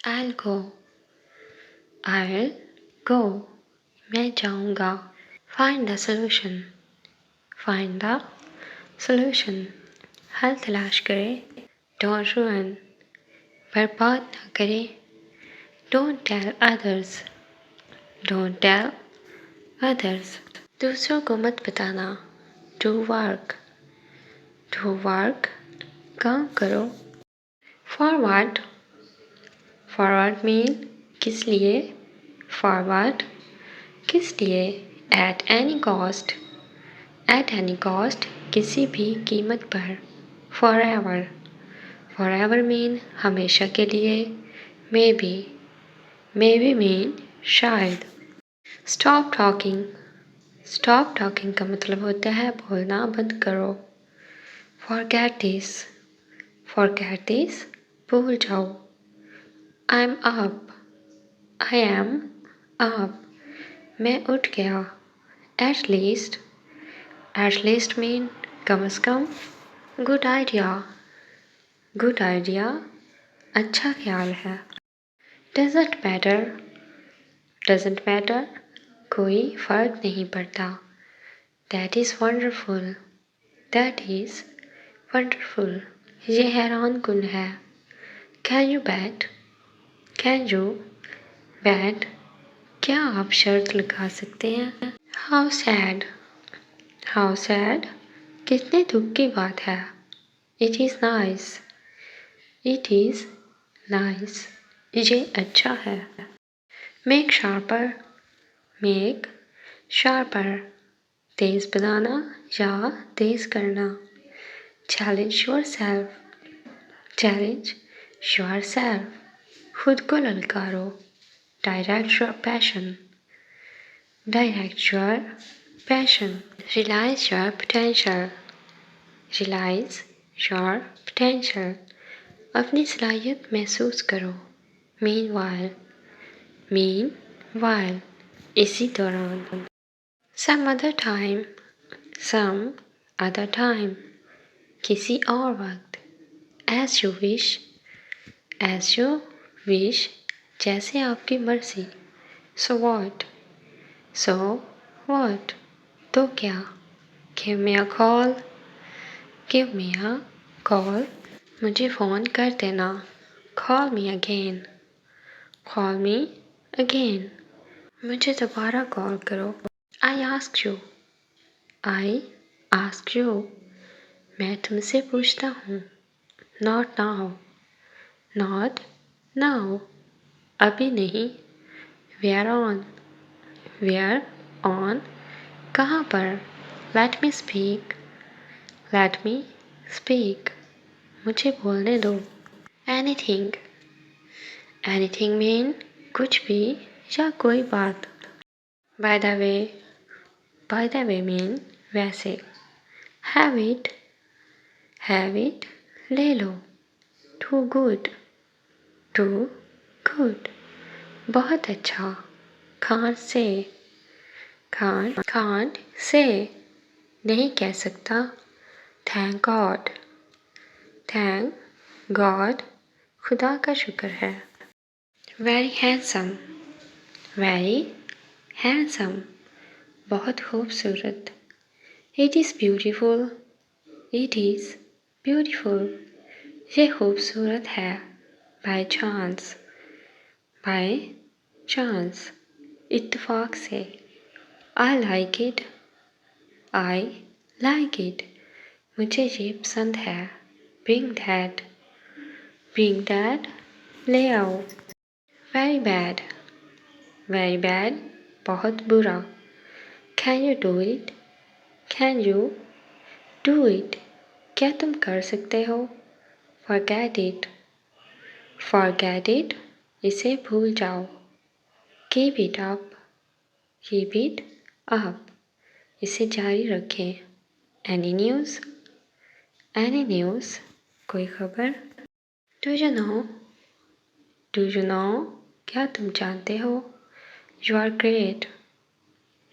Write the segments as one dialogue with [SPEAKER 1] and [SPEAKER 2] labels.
[SPEAKER 1] I'll go. I'll go. मैं जाऊँगा. Find the solution. Find the solution. हल तलाश करें. Don't ruin. बर्बाद ना करें. Don't tell others. Don't tell others. दूसरों को मत बताना. Do work. Do work. काम करो. Forward. Forward mean किस लिए. Forward किस लिए. At any cost. At any cost किसी भी कीमत पर. Forever. Forever mean हमेशा के लिए. Maybe. Maybe mean शायद. Stop talking. Stop talking का मतलब होता है बोलना बंद करो. Forget this. Forget this भूल जाओ. I'm up. I am up. मैं उठ गया. At least. At least mean कम से कम. Good idea. Good idea अच्छा ख्याल है. Doesn't matter. Doesn't matter कोई फर्क नहीं पड़ता. That is wonderful. That is wonderful. ये हैरान कुन है. Can you bet? Can you bet? क्या आप शर्त लगा सकते हैं. How sad. How sad कितने दुख की बात है. It is nice. It is nice. ये अच्छा है. Make sharper. Make sharper तेज बनाना या तेज करना. Challenge yourself. Challenge yourself खुद को ललकारो. Direct your passion. Direct your passion. Realize your potential. Realize your potential अपनी सलाहियत महसूस करो. Meanwhile. Meanwhile इसी दौरान. Some other time. Some other time किसी और वक्त. As you wish. As you wish जैसे आपकी मर्जी. So what? So what? तो क्या. Give me a call. Give me a call. मुझे फ़ोन कर देना. Call me again. Call me again. मुझे दोबारा कॉल करो. I ask you. I ask you. मैं तुमसे पूछता हूँ. Not now. Not now. अभी नहीं. Where on. Where on कहाँ पर. Let me speak. Let me speak. मुझे बोलने दो. Anything. Anything mean कुछ भी या कोई बात. By the way. By the way mean वैसे. Have it. Have it ले लो. Too good. Too good बहुत अच्छा. Can't say. Can't say नहीं कह सकता. Thank God. Thank God खुदा का शुक्र है. Very handsome. Very handsome बहुत खूबसूरत. It is beautiful. It is beautiful ये खूबसूरत है. By chance. By chance इत्तेफाक से. I like it. I like it मुझे ये पसंद है. Bring that. Bring that ले आओ. Very bad. Very bad बहुत बुरा. Can you do it? Can you do it क्या तुम कर सकते हो. Forget it. Forget it इसे भूल जाओ. Keep it up. Keep it up इसे जारी रखें. Any news? Any news कोई खबर. Do you know? Do you know क्या तुम जानते हो. You are great.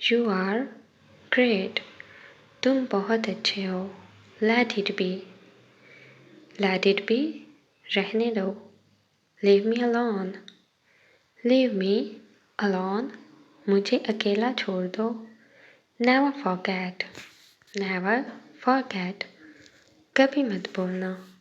[SPEAKER 1] You are great तुम बहुत अच्छे हो. Let it be. Let it be रहने दो. Leave me alone. Leave me alone. मुझे अकेला छोड़ दो. Never forget. Never forget. कभी मत बोलना.